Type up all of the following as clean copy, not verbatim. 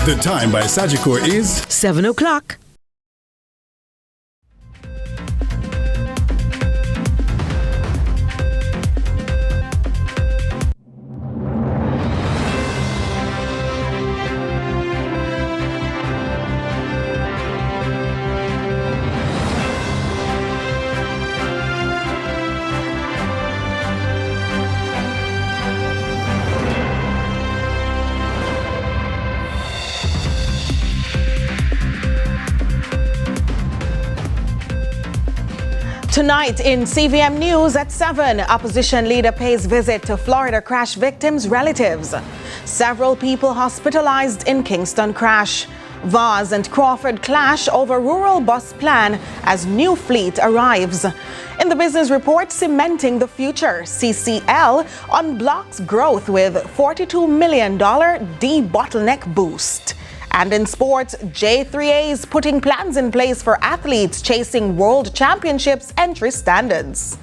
The time by Sagicor is 7 o'clock. Tonight in CVM News at 7, opposition leader pays visit to Florida crash victims' relatives. Several people hospitalized in Kingston crash. Vaz and Crawford clash over rural bus plan as new fleet arrives. In the business report, cementing the future, CCL unblocks growth with $42 million debottleneck boost. And in sports, J3A's putting plans in place for athletes chasing World Championships entry standards.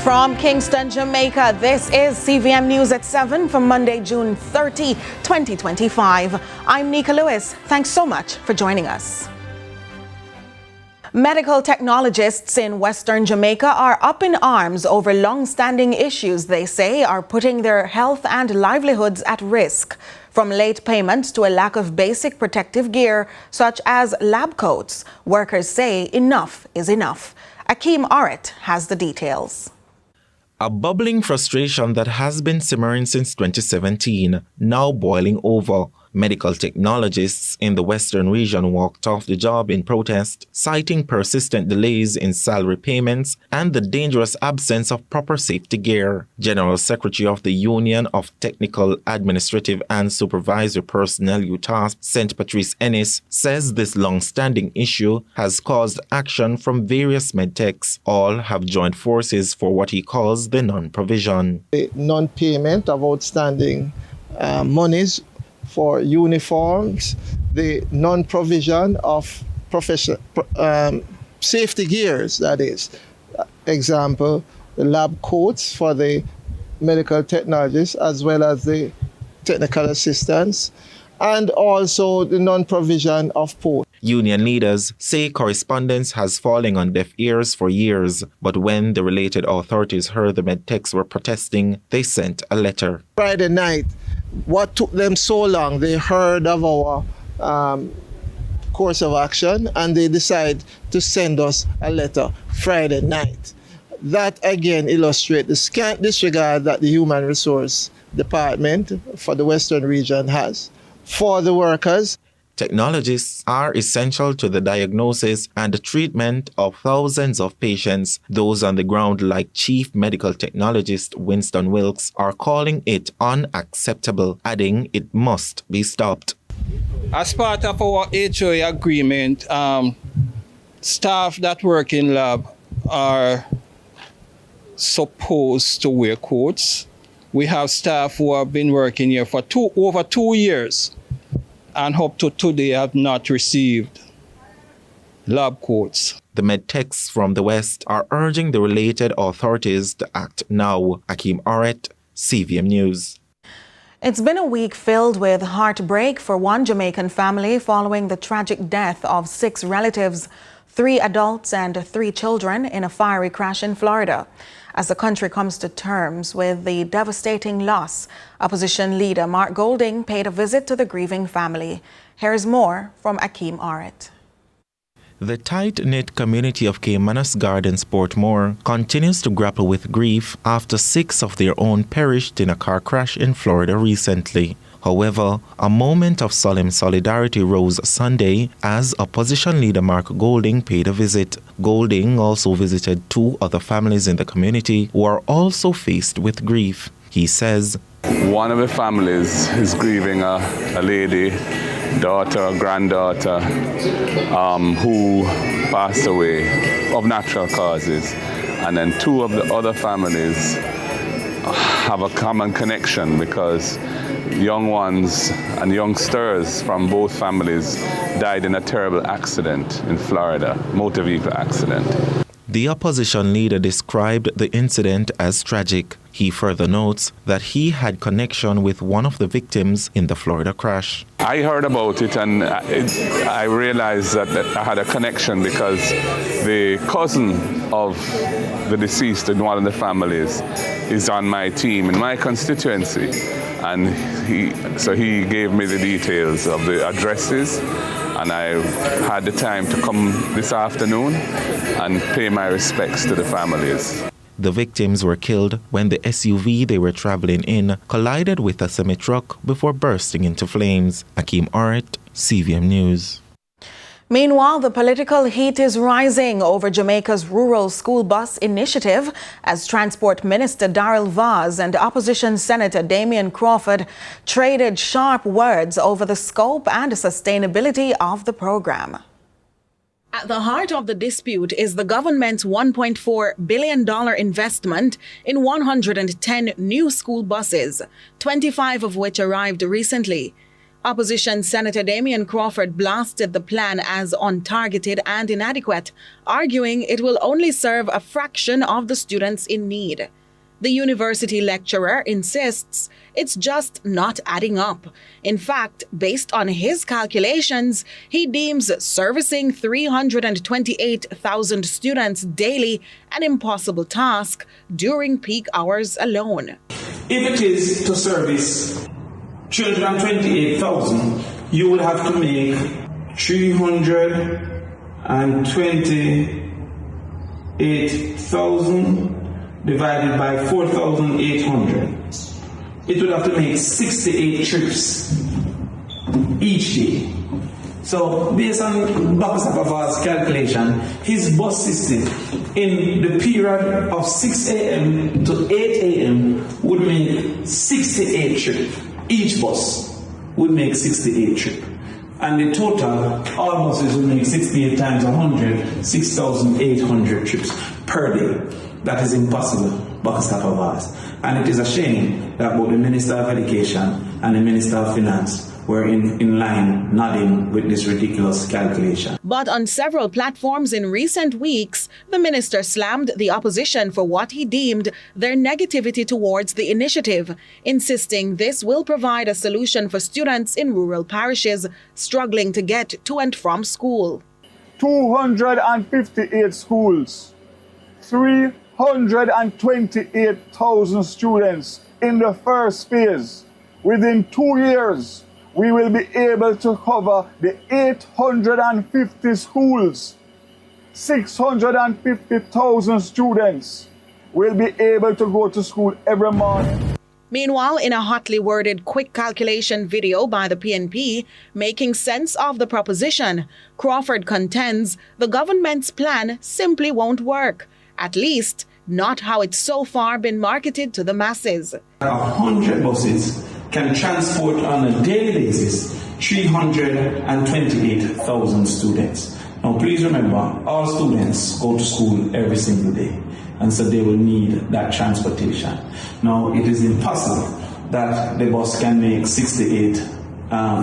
From Kingston, Jamaica, this is CVM News at 7 for Monday, June 30, 2025. I'm Nika Lewis. Thanks so much for joining us. Medical technologists in Western Jamaica are up in arms over long-standing issues they say are putting their health and livelihoods at risk. From late payments to a lack of basic protective gear, such as lab coats, workers say enough is enough. Akeem Aret has the details. A bubbling frustration that has been simmering since 2017, now boiling over. Medical technologists in the Western region walked off the job in protest, citing persistent delays in salary payments and the dangerous absence of proper safety gear. General Secretary of the Union of Technical, Administrative and Supervisory Personnel UTASP, St. Patrice Ennis, says this long-standing issue has caused action from various medtechs. All have joined forces for what he calls the non-provision. The non-payment of outstanding monies for uniforms, the non-provision of safety gears, that is. Example, the lab coats for the medical technologists as well as the technical assistants, and also the non-provision of posts. Union leaders say correspondence has fallen on deaf ears for years, but when the related authorities heard the medtechs were protesting, they sent a letter. Friday night, what took them so long? They heard of our course of action and they decided to send us a letter Friday night. That again illustrates the scant disregard that the Human Resource Department for the Western region has for the workers. Technologists are essential to the diagnosis and the treatment of thousands of patients. Those on the ground, like Chief Medical Technologist Winston Wilkes, are calling it unacceptable, adding it must be stopped. As part of our HOA agreement, staff that work in lab are supposed to wear coats. We have staff who have been working here for over 2 years. And up to today have not received lab coats. The medtechs from the West are urging the related authorities to act now. Akeem Aret, CVM News. It's been a week filled with heartbreak for one Jamaican family following the tragic death of 6 relatives, 3 adults and 3 children in a fiery crash in Florida. As the country comes to terms with the devastating loss, opposition leader Mark Golding paid a visit to the grieving family. Here's more from Akeem Aret. The tight-knit community of Caymanas Gardens, Portmore, continues to grapple with grief after 6 of their own perished in a car crash in Florida recently. However, a moment of solemn solidarity rose Sunday as opposition leader Mark Golding paid a visit. Golding also visited 2 other families in the community who are also faced with grief. He says, one of the families is grieving a lady, daughter, granddaughter, who passed away of natural causes. And then 2 of the other families have a common connection because young ones and youngsters from both families died in a terrible accident in Florida, motor vehicle accident. The opposition leader described the incident as tragic. He further notes that he had connection with one of the victims in the Florida crash. I heard about it and I realized that I had a connection because the cousin of the deceased in one of the families is on my team in my constituency. And he gave me the details of the addresses, and I had the time to come this afternoon and pay my respects to the families. The victims were killed when the SUV they were traveling in collided with a semi-truck before bursting into flames. Akeem Oret, CVM News. Meanwhile, the political heat is rising over Jamaica's rural school bus initiative as Transport Minister Daryl Vaz and Opposition Senator Damian Crawford traded sharp words over the scope and sustainability of the program. At the heart of the dispute is the government's $1.4 billion investment in 110 new school buses, 25 of which arrived recently. Opposition Senator Damian Crawford blasted the plan as untargeted and inadequate, arguing it will only serve a fraction of the students in need. The university lecturer insists it's just not adding up. In fact, based on his calculations, he deems servicing 328,000 students daily an impossible task during peak hours alone. If it is to service 328,000, you would have to make 328,000 divided by 4,800. It would have to make 68 trips each day. So based on Bakasapava's calculation, his bus system in the period of 6 a.m. to 8 a.m. would make 68 trips. Each bus would make 68 trips. And the total, all buses would make 68 times 100, 6,800 trips per day. That is impossible, Bakasapavas. And it is a shame that both the Minister of Education and the Minister of Finance were in line nodding with this ridiculous calculation. But on several platforms in recent weeks, the minister slammed the opposition for what he deemed their negativity towards the initiative, insisting this will provide a solution for students in rural parishes struggling to get to and from school. 258 schools, 328,000 students in the first phase. Within 2 years, we will be able to cover the 850 schools. 650,000 students will be able to go to school every morning. Meanwhile, in a hotly worded quick calculation video by the PNP making sense of the proposition, Crawford contends the government's plan simply won't work, at least not how it's so far been marketed to the masses. 100 buses can transport on a daily basis 328,000 students. Now please remember, all students go to school every single day, and so they will need that transportation. Now it is impossible that the bus can make 68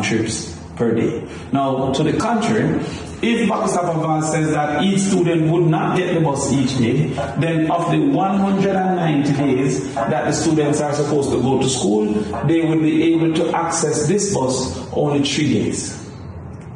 trips per day. Now to the contrary, if Bakasapava says that each student would not get the bus each day, then of the 190 days that the students are supposed to go to school, they would be able to access this bus only 3 days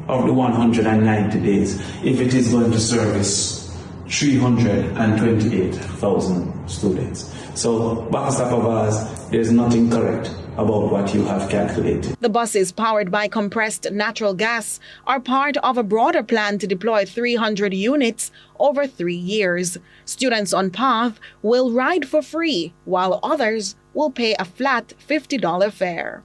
of the 190 days if it is going to service 328,000 students. So Bakasapava, there's nothing correct about what you have calculated. The buses powered by compressed natural gas are part of a broader plan to deploy 300 units over 3 years. Students on PATH will ride for free, while others will pay a flat $50 fare.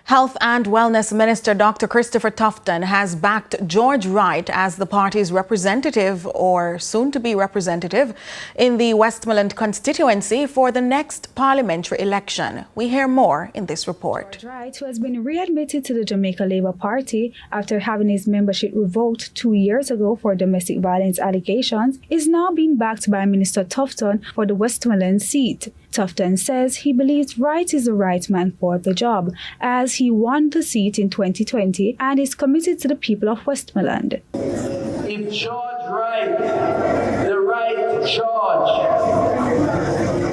Health and Wellness Minister Dr. Christopher Tuftton has backed George Wright as the party's representative or soon-to-be representative in the Westmoreland constituency for the next parliamentary election. We hear more in this report. George Wright, who has been readmitted to the Jamaica Labour Party after having his membership revoked 2 years ago for domestic violence allegations, is now being backed by Minister Tuftton for the Westmoreland seat. Tuftton says he believes Wright is the right man for the job, as he won the seat in 2020 and is committed to the people of Westmoreland. If George Wright, the right George,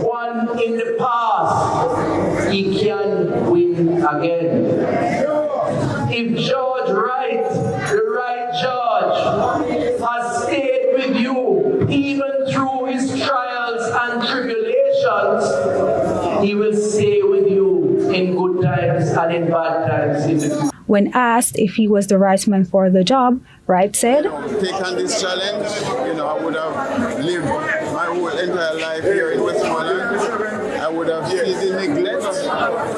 won in the past, he can win again. If George Wright, the right George, has stayed with you even through his trials and tribulations, he will stay with you in good times and in bad times. When asked if he was the right man for the job, Wright said, "Take on this challenge. I would have lived my whole entire life here in Westmoreland. I would have seen the neglect,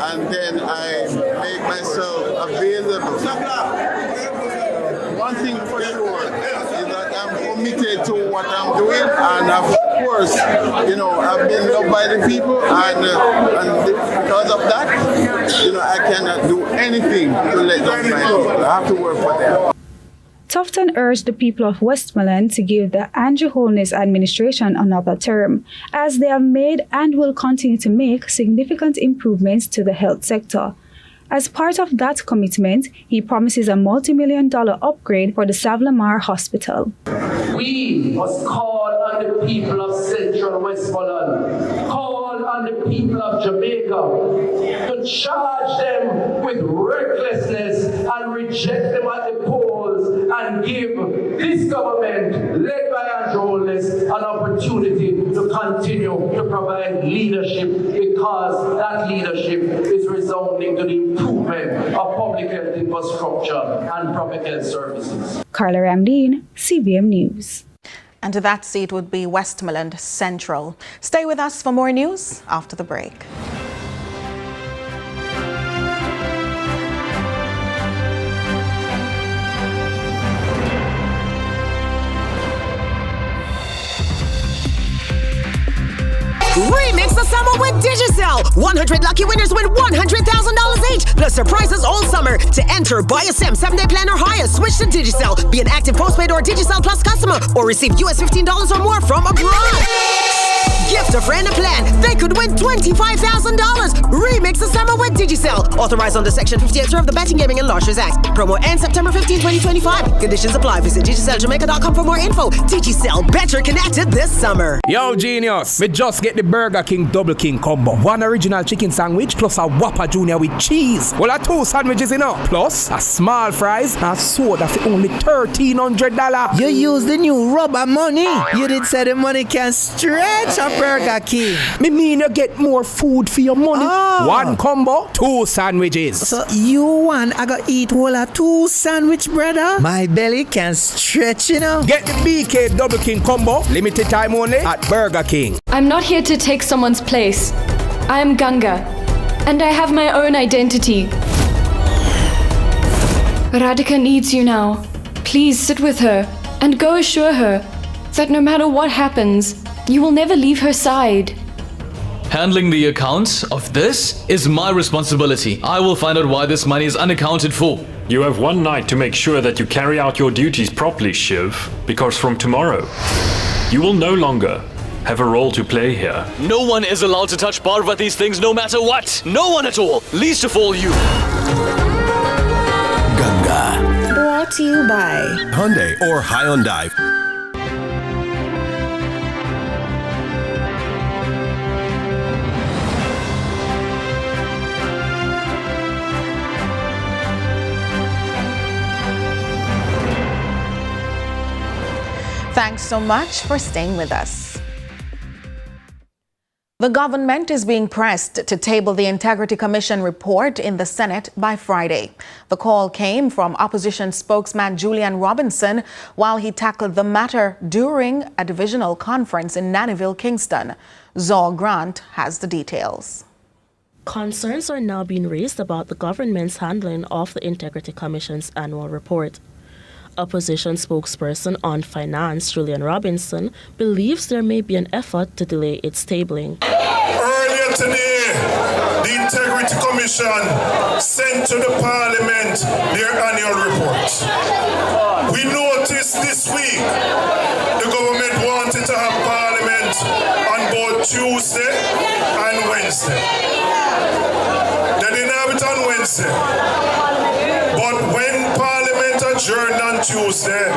and then I make myself available. One thing for sure is that I'm committed to what I'm doing, and of course, I've been loved by the people, and because of that, I cannot do anything to let down my people. I have to work for them." Tuftton urged the people of Westmoreland to give the Andrew Holness administration another term, as they have made and will continue to make significant improvements to the health sector. As part of that commitment, he promises a multi-million-dollar upgrade for the Savlamar Hospital. We must call on the people of Central Westmoreland, call on the people of Jamaica to charge them with recklessness and reject them at the polls and give this government, led by Andrew Holness, an opportunity to continue to provide leadership, because that leadership is resounding to the improvement of public health infrastructure and public health services. Carla Ramdeen, CVM News. And that seat would be Westmoreland Central. Stay with us for more news after the break. Remix the summer with Digicel. 100 lucky winners win $100,000 each, plus surprises all summer. To enter, buy a SIM, 7-day plan or higher. Switch to Digicel. Be an active postpaid or Digicel Plus customer, or receive US $15 or more from abroad. Gift a friend a plan. They could win $25,000. Remix the summer with Digicel. Authorized under Section 58 of the Betting, Gaming and Lotteries Act. Promo ends September 15, 2025. Conditions apply. Visit DigicelJamaica.com for more info. Digicel, better connected this summer. Yo, genius. We just get the Burger King Double King combo. One original chicken sandwich plus a Whopper Junior with cheese. Well, 2 sandwiches enough. Plus a small fries and soda for only $1,300. You use the new rubber money. You did say the money can stretch a Burger King. Me mean you get more food for your money. One combo, 2 sandwiches. So you want I gotta eat whole of 2 sandwich, brother? My belly can stretch, Get the BK Double King combo, limited time only at Burger King. I'm not here to take someone's place. I am Ganga, and I have my own identity. Radhika needs you now. Please sit with her and go assure her that no matter what happens, you will never leave her side. Handling the accounts of this is my responsibility. I will find out why this money is unaccounted for. You have one night to make sure that you carry out your duties properly, Shiv, because from tomorrow, you will no longer have a role to play here. No one is allowed to touch Parva these things no matter what. No one at all. Least of all you. Ganga. Brought to you by Hyundai or Hyundai. Thanks so much for staying with us. The government is being pressed to table the Integrity Commission report in the Senate by Friday. The call came from opposition spokesman Julian Robinson while he tackled the matter during a divisional conference in Nannyville, Kingston. Zor Grant has the details. Concerns are now being raised about the government's handling of the Integrity Commission's annual report. Opposition spokesperson on finance, Julian Robinson, believes there may be an effort to delay its tabling. Earlier today, the Integrity Commission sent to the Parliament their annual report. We noticed this week the government wanted to have Parliament on both Tuesday and Wednesday. They didn't have it on Wednesday. But when Parliament adjourned on Tuesday,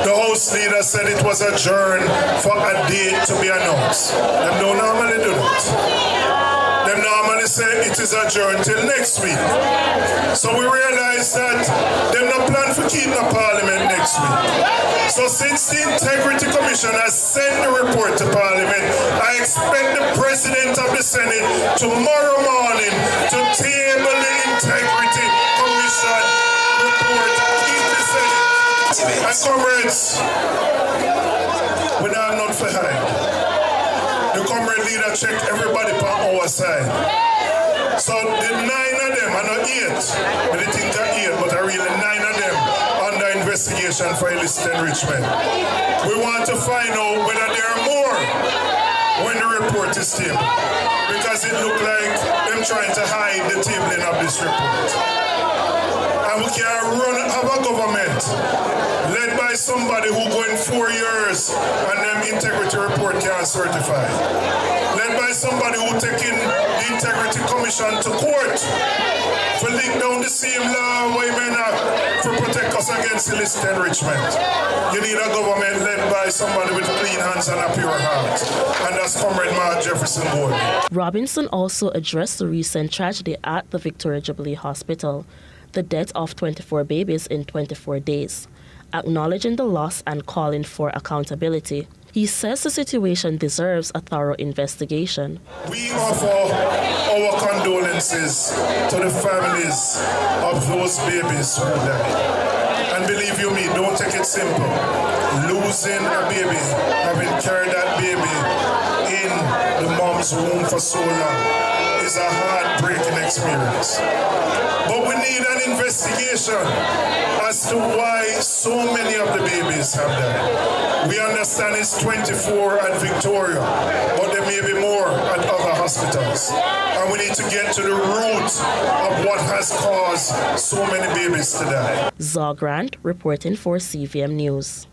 the House leader said it was adjourned for a date to be announced. They don't normally do that. They normally say it is adjourned till next week. So we realized that they don't plan for keeping the Parliament next week. So since the Integrity Commission has sent the report to Parliament, I expect the President of the Senate tomorrow morning to table the Integrity Commission report in the Senate. And comrades, we don't have none for hide. The comrade leader checked everybody on our side. So the 9 of them, and not 8, but they think they're 8, but are really 9 of them under investigation for illicit enrichment. We want to find out whether there are more when the report is tabled, because it looks like them trying to hide the tabling of this report. And we can have a government led by somebody who going 4 years and them integrity report can't certify. Led by somebody who taking the Integrity Commission to court for link down the same law we may not for protect us against illicit enrichment. You need a government led by somebody with clean hands and a pure heart. And that's Comrade Mark Jefferson Gordon. Robinson also addressed the recent tragedy at the Victoria Jubilee Hospital, the death of 24 babies in 24 days, acknowledging the loss and calling for accountability. He says the situation deserves a thorough investigation. We offer our condolences to the families of those babies who died. And believe you me, don't take it simple. Losing a baby, having carried that baby in the mom's womb for so long, is a heartbreaking experience. But we need an investigation as to why so many of the babies have died. We understand it's 24 at Victoria, but there may be more at other hospitals. And we need to get to the root of what has caused so many babies to die. Grant reporting for CVM News.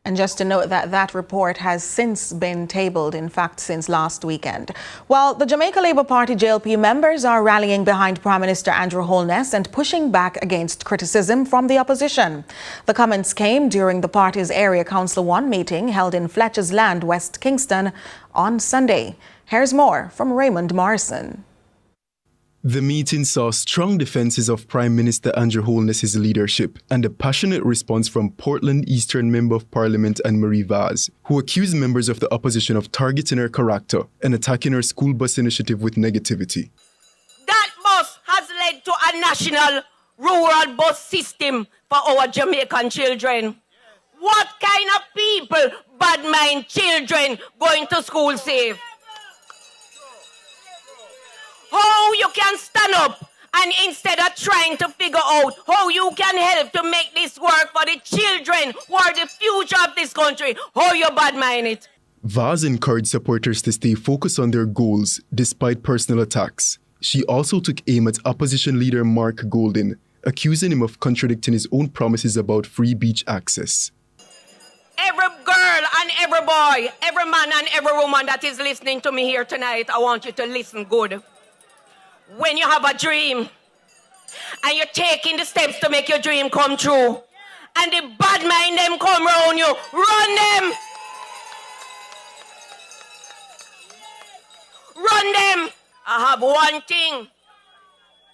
And just to note that that report has since been tabled, in fact, since last weekend. While the Jamaica Labour Party JLP members are rallying behind Prime Minister Andrew Holness and pushing back against criticism from the opposition. The comments came during the party's Area Council 1 meeting held in Fletcher's Land, West Kingston, on Sunday. Here's more from Raymond Morrison. The meeting saw strong defenses of Prime Minister Andrew Holness's leadership and a passionate response from Portland Eastern Member of Parliament Anne-Marie Vaz, who accused members of the opposition of targeting her character and attacking her school bus initiative with negativity. That bus has led to a national rural bus system for our Jamaican children. What kind of people bad mind children going to school safe? How you can stand up and instead of trying to figure out how you can help to make this work for the children who are the future of this country, how you bad mind it? Vaz encouraged supporters to stay focused on their goals despite personal attacks. She also took aim at opposition leader Mark Golden, accusing him of contradicting his own promises about free beach access. Every girl and every boy, every man and every woman that is listening to me here tonight, I want you to listen good. When you have a dream and you're taking the steps to make your dream come true and the bad mind them come around you, run them. Run them. I have one thing,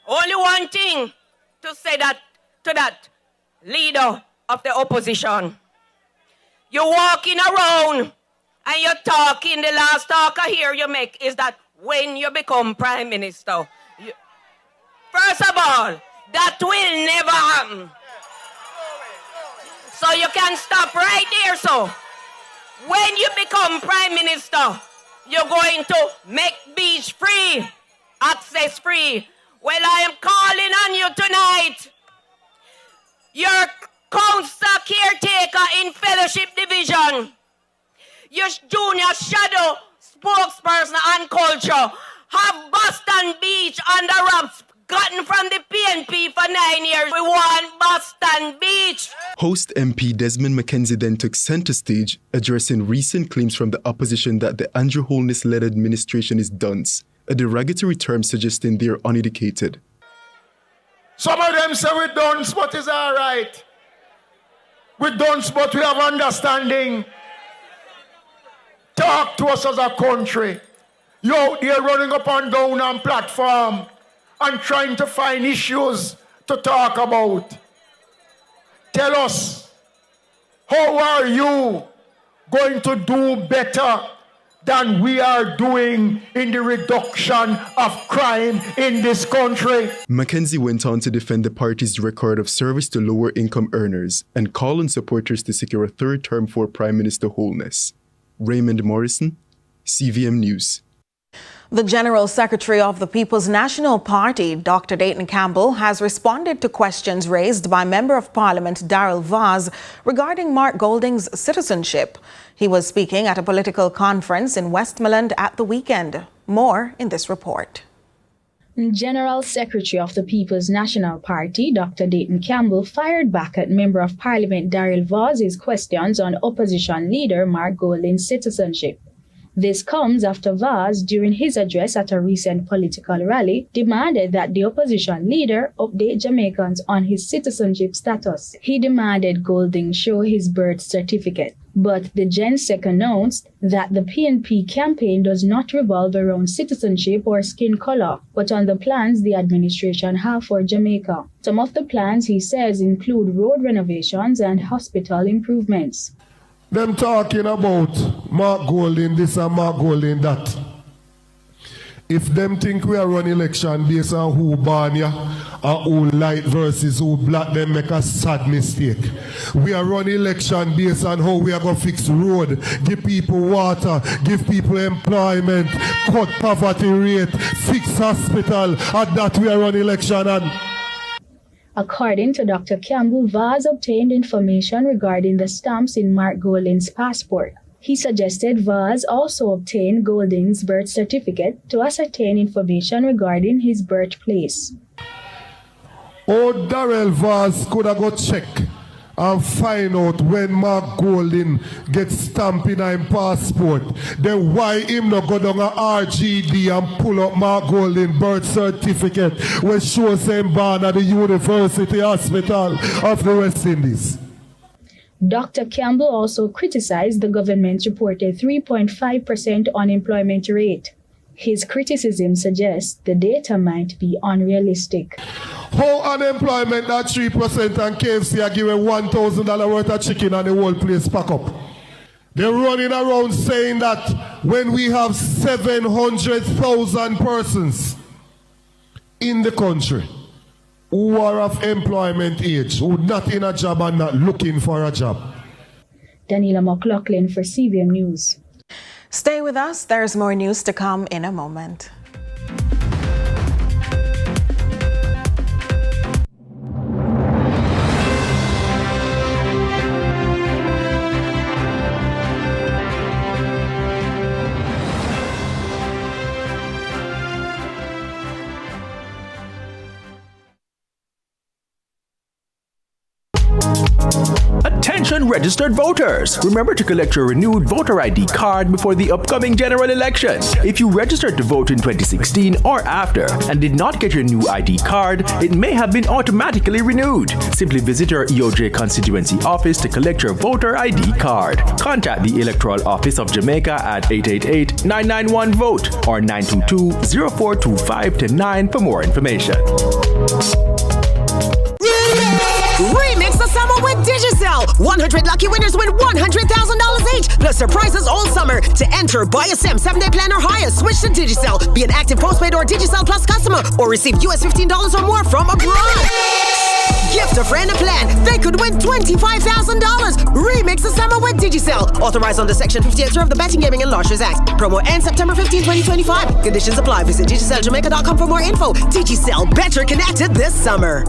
only one thing to say that to that leader of the opposition. You're walking around and you're talking, the last talk I hear you make is that when you become Prime Minister, first of all, that will never happen. So you can stop right there. So when you become Prime Minister, you're going to make beach free. access free. Well, I am calling on you tonight. Your council caretaker in Fellowship Division, your junior shadow spokesperson on culture, have Boston Beach under wraps, gotten from the PNP for 9 years. We want Boston Beach. Host MP Desmond McKenzie then took center stage, addressing recent claims from the opposition that the Andrew Holness-led administration is dunce, a derogatory term suggesting they are uneducated. Some of them say we dunce, but it's all right. We dunce, but we have understanding. Talk to us as a country. You out there running up and down on platform and trying to find issues to talk about. Tell us, how are you going to do better than we are doing in the reduction of crime in this country? McKenzie went on to defend the party's record of service to lower-income earners and call on supporters to secure a third term for Prime Minister Holness. Raymond Morrison, CVM News. The General Secretary of the People's National Party, Dr. Dayton Campbell, has responded to questions raised by Member of Parliament Daryl Vaz regarding Mark Golding's citizenship. He was speaking at a political conference in Westmoreland at the weekend. More in this report. General Secretary of the People's National Party, Dr. Dayton Campbell, fired back at Member of Parliament Daryl Vaz's questions on opposition leader Mark Golding's citizenship. This comes after Vaz, during his address at a recent political rally, demanded that the opposition leader update Jamaicans on his citizenship status. He demanded Golding show his birth certificate. But the GenSec announced that the PNP campaign does not revolve around citizenship or skin color, but on the plans the administration have for Jamaica. Some of the plans, he says, include road renovations and hospital improvements. Them talking about Mark Golding this and Mark Golding that. If them think we are run election based on who born ya and who light versus who black, them make a sad mistake. We are run election based on how we are going to fix road, give people water, give people employment, cut poverty rate, fix hospital, and that we are run election on. According to Dr. Campbell, Vaz obtained information regarding the stamps in Mark Golding's passport. He suggested Vaz also obtain Golding's birth certificate to ascertain information regarding his birthplace. Oh, Daryl Vaz could have got check and find out when Mark Golding gets stamped in his passport. Then why him not go down a RGD and pull up Mark Golding birth certificate when shows him born at the University Hospital of the West Indies? Dr. Campbell also criticized the government's reported 3.5% unemployment rate. His criticism suggests the data might be unrealistic. How unemployment at 3% and KFC are giving $1,000 worth of chicken and the whole place pack up? They're running around saying that when we have 700,000 persons in the country who are of employment age, who not in a job and not looking for a job. Daniela McLaughlin for CVM News. Stay with us. There's more news to come in a moment. Attention registered voters! Remember to collect your renewed voter ID card before the upcoming general election. If you registered to vote in 2016 or after and did not get your new ID card, it may have been automatically renewed. Simply visit your EOJ constituency office to collect your voter ID card. Contact the Electoral Office of Jamaica at 888-991-VOTE or 922-0425-9 for more information. Remix the summer with Digicel. 100 lucky winners win $100,000 each, plus surprises all summer. To enter, buy a SIM 7-day plan or higher, switch to Digicel, be an active postpaid or Digicel Plus customer, or receive US $15 or more from abroad. Gift a friend a plan. They could win $25,000. Remix the summer with Digicel. Authorized under Section 58 of the Betting, Gaming and Lotteries Act. Promo ends September 15, 2025. Conditions apply. Visit DigicelJamaica.com for more info. Digicel, better connected this summer.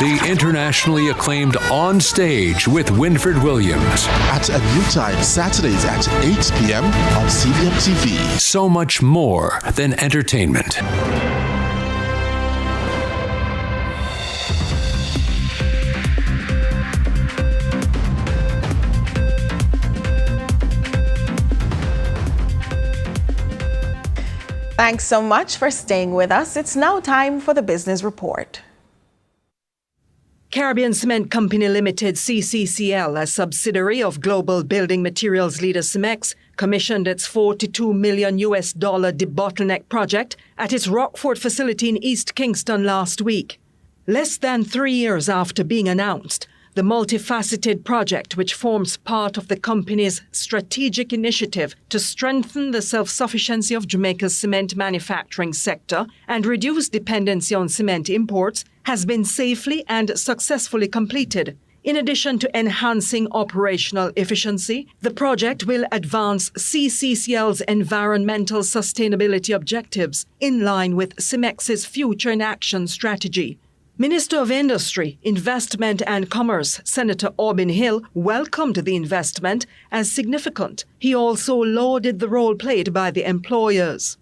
The internationally acclaimed On Stage with Winfred Williams. At a new time, Saturdays at 8 p.m. on CVM TV. So much more than entertainment. Thanks so much for staying with us. It's now time for the business report. Caribbean Cement Company Limited, CCCL, a subsidiary of global building materials leader Cemex, commissioned its $42 million debottleneck project at its Rockford facility in East Kingston last week. Less than 3 years after being announced, the multifaceted project, which forms part of the company's strategic initiative to strengthen the self-sufficiency of Jamaica's cement manufacturing sector and reduce dependency on cement imports, has been safely and successfully completed. In addition to enhancing operational efficiency, the project will advance CCCL's environmental sustainability objectives in line with Cemex's Future in Action strategy. Minister of Industry, Investment and Commerce, Senator Aubin Hill, welcomed the investment as significant. He also lauded the role played by the employers.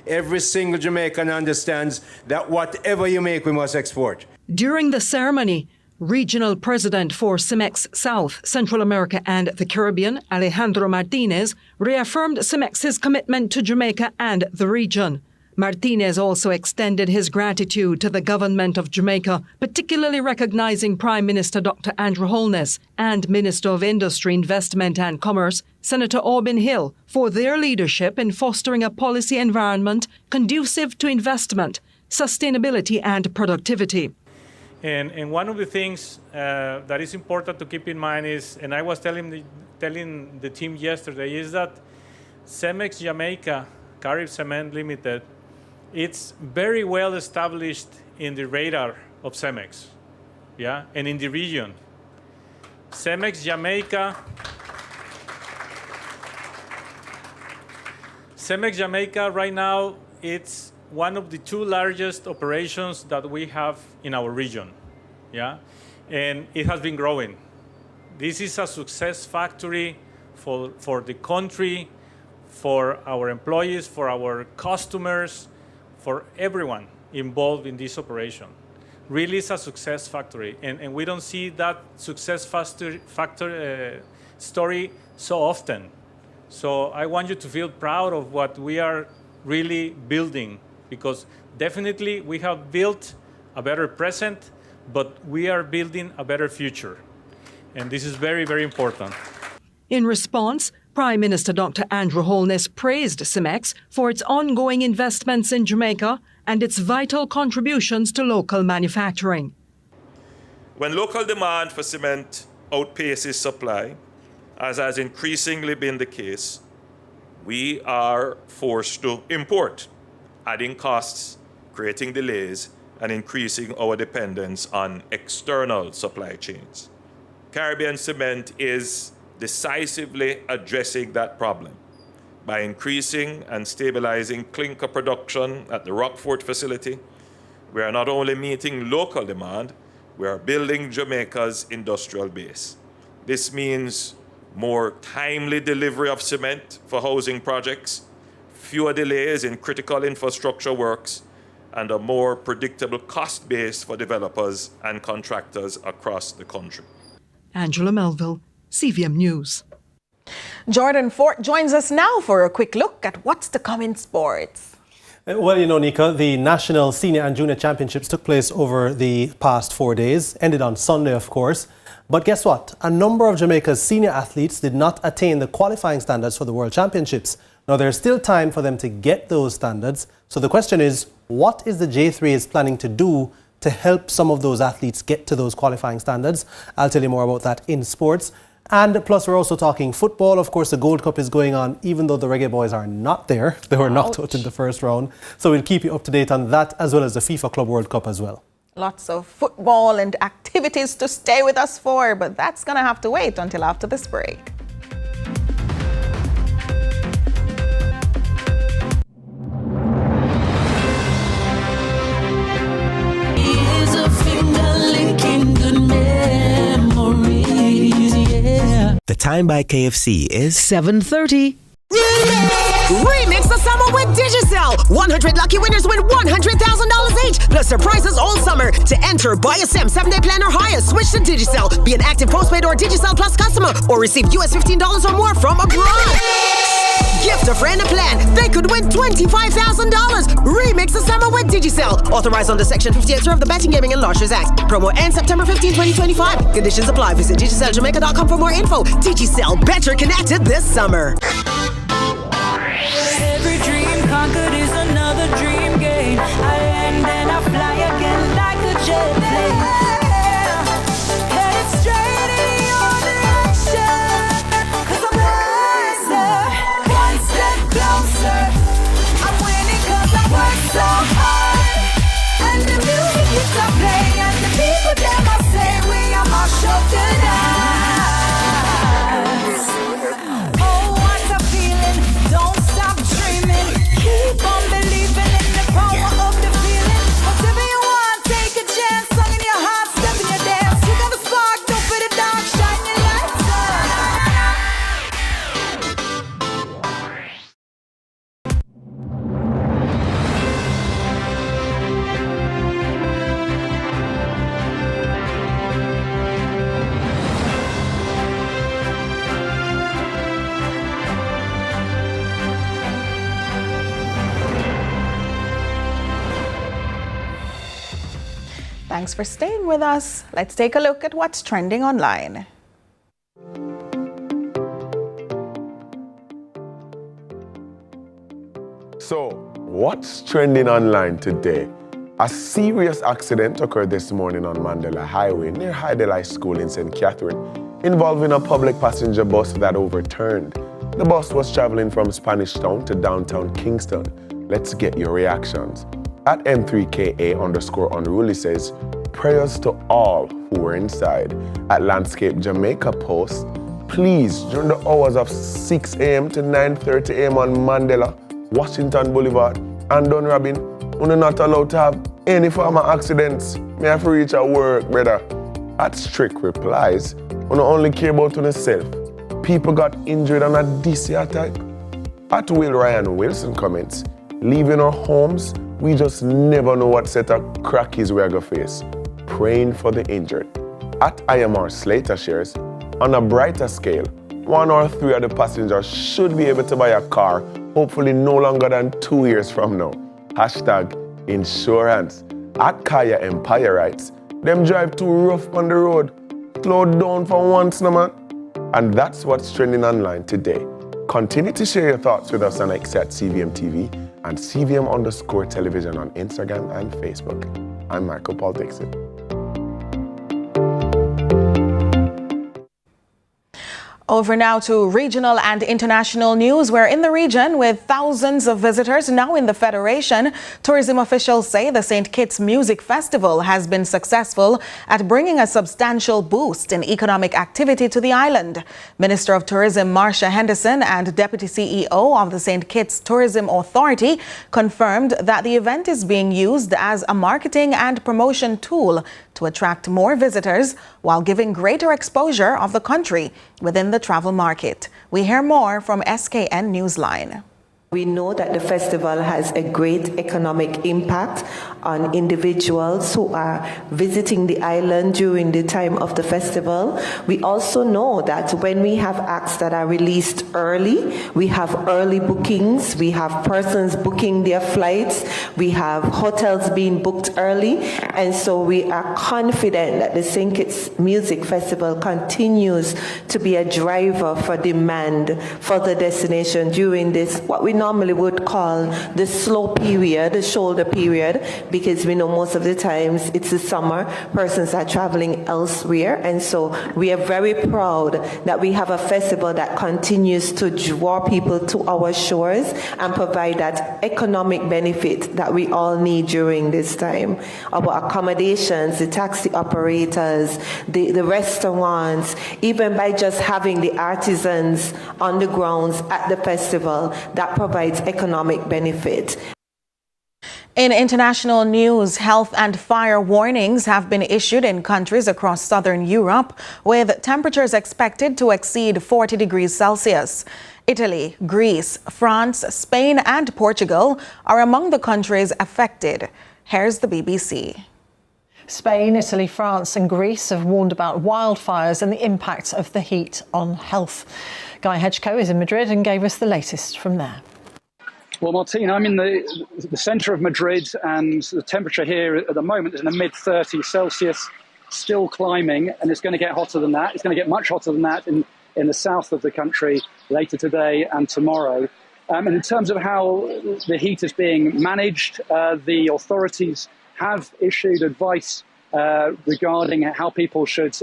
Every single Jamaican understands that whatever you make, we must export. During the ceremony, Regional President for Cemex South, Central America and the Caribbean, Alejandro Martinez, reaffirmed Cemex's commitment to Jamaica and the region. Martinez also extended his gratitude to the government of Jamaica, particularly recognizing Prime Minister Dr. Andrew Holness and Minister of Industry, Investment and Commerce, Senator Aubin Hill, for their leadership in fostering a policy environment conducive to investment, sustainability and productivity. And one of the things that is important to keep in mind is, and I was telling the team yesterday, is that Cemex Jamaica, Carib Cement Limited, it's very well established in the radar of Cemex, yeah, and in the region. Cemex Jamaica right now, it's one of the two largest operations that we have in our region, yeah, and it has been growing. This is a success factory for the country, for our employees, for our customers, for everyone involved in this operation. Really is a success factory, and we don't see that success story so often. So I want you to feel proud of what we are really building, because definitely we have built a better present, but we are building a better future. And this is very, very important. In response, Prime Minister Dr. Andrew Holness praised Cemex for its ongoing investments in Jamaica and its vital contributions to local manufacturing. When local demand for cement outpaces supply, as has increasingly been the case, we are forced to import, adding costs, creating delays, and increasing our dependence on external supply chains. Caribbean Cement is decisively addressing that problem by increasing and stabilizing clinker production at the Rockford facility. We are not only meeting local demand, we are building Jamaica's industrial base. This means more timely delivery of cement for housing projects, fewer delays in critical infrastructure works, and a more predictable cost base for developers and contractors across the country. Angela Melville, CVM News. Jordan Fort joins us now for a quick look at what's to come in sports. Well, you know, Nika, the National Senior and Junior Championships took place over the past 4 days, ended on Sunday, of course. But guess what? A number of Jamaica's senior athletes did not attain the qualifying standards for the World Championships. Now, there's still time for them to get those standards. So the question is, what is the J3s planning to do to help some of those athletes get to those qualifying standards. I'll tell you more about that in sports. And plus, we're also talking football. Of course, the Gold Cup is going on, even though the Reggae Boys are not there. They were knocked out in the first round. So we'll keep you up to date on that, as well as the FIFA Club World Cup as well. Lots of football and activities to stay with us for, but that's going to have to wait until after this break. The time by KFC is 7:30. Remix the summer with Digicel. 100 lucky winners win $100,000 each. Plus surprises all summer. To enter, buy a SIM, 7-day plan or higher. Switch to Digicel. Be an active postpaid or Digicel Plus customer. Or receive US $15 or more from abroad. Gift a friend a plan. They could win $25,000. Remix the summer with Digicel. Authorized under Section 58 of the Betting, Gaming and Lotteries Act. Promo ends September 15, 2025. Conditions apply. Visit DigicelJamaica.com for more info. Digicel, better connected this summer. Every dream conquered is another dream game. I land and I fly again like a jet plane. Headed straight in your direction. 'Cause I'm wiser, one step closer. I'm winning 'cause I work so hard. And the music keeps on playing. And the people them I say we are my show tonight. Oh, what a feeling. Don't stop dreaming. Keep on believing in the power of the feeling. Whatever you want, take a chance. Song in your heart, step in your dance. You got the spark, don't fit the dark. Shine your lights Thanks for staying with us. Let's take a look at what's trending online. So, what's trending online today? A serious accident occurred this morning on Mandela Highway near Heidelberg School in St. Catherine, involving a public passenger bus that overturned. The bus was traveling from Spanish Town to downtown Kingston. Let's get your reactions. At M3KA_unruly says, prayers to all who were inside. At Landscape Jamaica post, please, during the hours of 6 a.m. to 9:30 a.m. on Mandela, Washington Boulevard, and Dunrabin, we're not allowed to have any form of accidents. May have to reach at work, brother. At Strict replies, we only care about yourself. People got injured on a DC attack. At Will Ryan Wilson comments, leaving our homes, we just never know what set of crackies we're going to face. Praying for the injured. At IMR Slater shares, on a brighter scale, 1 or 3 of the passengers should be able to buy a car, hopefully no longer than 2 years from now. #insurance. At Kaya Empire writes, them drive too rough on the road. Slow down for once, no man. And that's what's trending online today. Continue to share your thoughts with us on X at CVM TV and CVM_television on Instagram and Facebook. I'm Michael Paul Dixon. Over now to regional and international news. We're in the region with thousands of visitors now in the Federation. Tourism officials say the St. Kitts Music Festival has been successful at bringing a substantial boost in economic activity to the island. Minister of Tourism Marcia Henderson and Deputy CEO of the St. Kitts Tourism Authority confirmed that the event is being used as a marketing and promotion tool to attract more visitors while giving greater exposure of the country within the travel market. We hear more from SKN Newsline. We know that the festival has a great economic impact on individuals who are visiting the island during the time of the festival. We also know that when we have acts that are released early, we have early bookings, we have persons booking their flights, we have hotels being booked early, and so we are confident that the St. Kitts Music Festival continues to be a driver for demand for the destination during this, what we normally would call the slow period, the shoulder period, because we know most of the times it's the summer, persons are traveling elsewhere, and so we are very proud that we have a festival that continues to draw people to our shores and provide that economic benefit that we all need during this time. Our accommodations, the taxi operators, the restaurants, even by just having the artisans on the grounds at the festival, that provides economic benefit. In international news, health and fire warnings have been issued in countries across southern Europe, with temperatures expected to exceed 40 degrees Celsius. Italy, Greece, France, Spain and Portugal are among the countries affected. Here's the BBC. Spain, Italy, France and Greece have warned about wildfires and the impact of the heat on health. Guy Hedgecoe is in Madrid and gave us the latest from there. Well, Martine, I'm in the centre of Madrid, and the temperature here at the moment is in the mid-30s Celsius, still climbing, and it's going to get hotter than that. It's going to get much hotter than that in the south of the country later today and tomorrow. And in terms of how the heat is being managed, the authorities have issued advice regarding how people should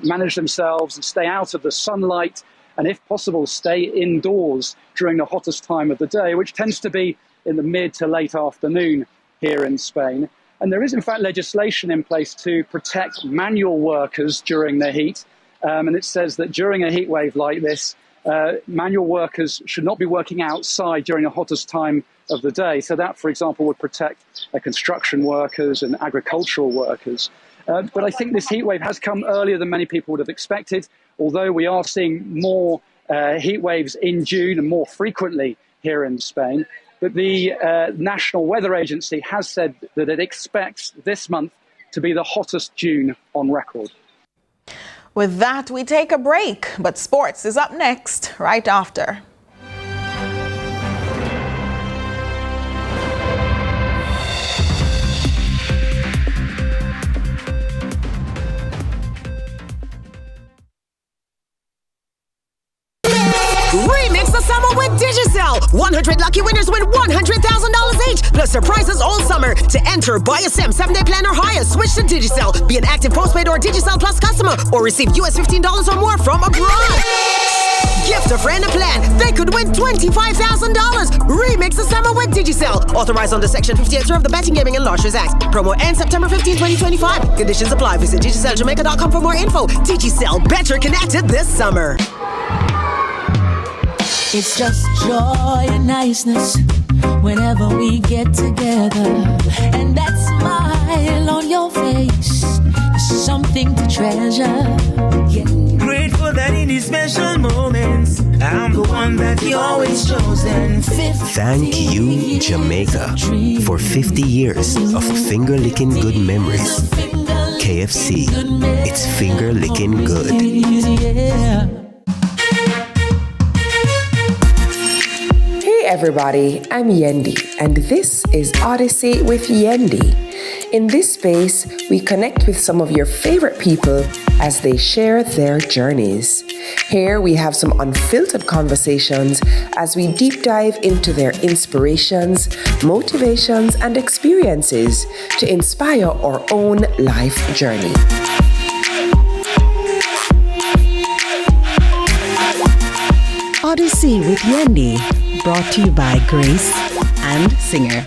manage themselves and stay out of the sunlight, and if possible, stay indoors during the hottest time of the day, which tends to be in the mid to late afternoon here in Spain. And there is, in fact, legislation in place to protect manual workers during the heat. And it says that during a heat wave like this, manual workers should not be working outside during the hottest time of the day. So that, for example, would protect construction workers and agricultural workers. But I think this heat wave has come earlier than many people would have expected, although we are seeing more heat waves in June and more frequently here in Spain. But the National Weather Agency has said that it expects this month to be the hottest June on record. With that, we take a break, but sports is up next, right after. Remix the summer with Digicel. 100 lucky winners win $100,000 each, plus surprises all summer. To enter, buy a SIM, 7-day plan or higher, switch to Digicel. Be an active postpaid or Digicel Plus customer, or receive US $15 or more from abroad. Gift a friend a plan. They could win $25,000. Remix the summer with Digicel. Authorized under Section 58 of the Betting, Gaming and Lotteries Act. Promo ends September 15, 2025. Conditions apply. Visit DigicelJamaica.com for more info. Digicel, better connected this summer. It's just joy and niceness whenever we get together, and that smile on your face is something to treasure. Yeah. Grateful that in these special moments, I'm the one that you always chosen. Thank you, Jamaica, for 50 years of finger-licking good memories. KFC, it's finger-licking good. Yeah. Hey everybody, I'm Yendi, and this is Odyssey with Yendi. In this space, we connect with some of your favorite people as they share their journeys. Here we have some unfiltered conversations as we deep dive into their inspirations, motivations, and experiences to inspire our own life journey. Odyssey with Yendi, brought to you by Grace and Singer.